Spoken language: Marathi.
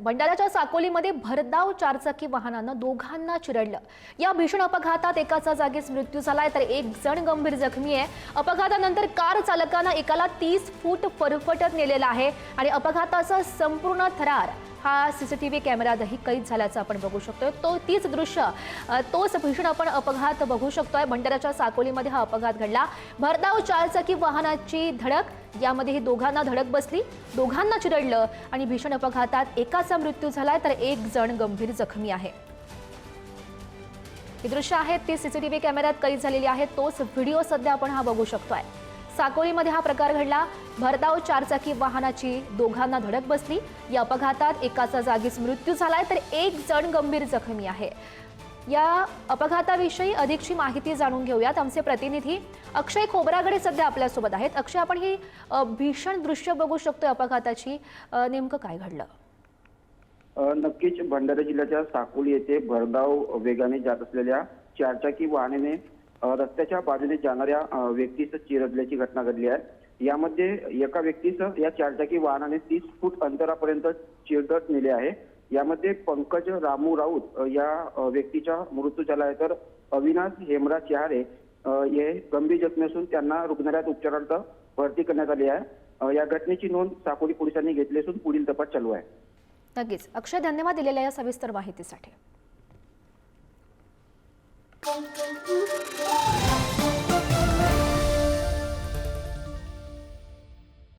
भंडाऱ्याच्या साकोलीमध्ये भरधाव चारचाकी वाहनानं दोघांना चिरडलं। या भीषण अपघातात एकाचा जागीच मृत्यू झालाय तर एक जण गंभीर जखमी आहे। अपघातानंतर कार चालकानं एकाला 30 फूट फरफटत नेलेला आहे आणि अपघाताचा संपूर्ण थरार हा सीसीटीव्ही कॅमेऱ्यातही कैद झाल्याचं आपण बघू शकतोय। तीच दृश्य तोच भीषण आपण अपघात बघू शकतोय। भंडाऱ्याच्या साकोलीमध्ये हा अपघात घडला। भरधाव चारचाकी वाहनाची धडक, यामध्ये दोघांना धडक बसली, दोघांना चिरडलं आणि भीषण अपघातात एकाचा मृत्यू झालाय तर एक जण गंभीर जखमी आहे। ही दृश्य आहेत ती सीसीटीव्ही कॅमेऱ्यात कैद झालेली आहे। तोच व्हिडिओ सध्या आपण हा बघू शकतोय। साकोलीमध्ये हा प्रकार घडला। भरधाव चारचाकी वाहनाची दोघांना धडक बसली। या अपघातात एकाचा जागीच मृत्यू झालाय तर एक जण गंभीर जखमी आहे। या अपघाताविषयी अधिकची माहिती जाणून घेऊयात। आमचे प्रतिनिधी अक्षय खोब्रागडे सध्या आपल्या सोबत आहेत। अक्षय, आपण ही भीषण दृश्य बघू शकतोय अपघाताची, नेमकं काय घडलं? नक्कीच भंडारा जिल्ह्याच्या साकोली येथे भरधाव वेगाने जात असलेल्या चारचाकी वाहनाने रस्त्याच्या बाजूने जाणाऱ्या व्यक्तीस चिरडल्याची घटना घडली आहे। यामध्ये एका व्यक्तीस या चारचाकी वाहनाने 30 फूट अंतरापर्यंत चिरडत नेले आहे। यामध्ये पंकज रामू राऊत या व्यक्तीचा मृत्यू झाला आहे तर अविनाश हेमराज चहारे हे गंभीर जखमी असून त्यांना रुग्णालयात उपचारार्थ भरती करण्यात आली आहे। या घटनेची नोंद साकोली पोलिसांनी घेतली असून पुढील तपास चालू आहे। नक्कीच अक्षय, धन्यवाद दिलेल्या या सविस्तर माहितीसाठी।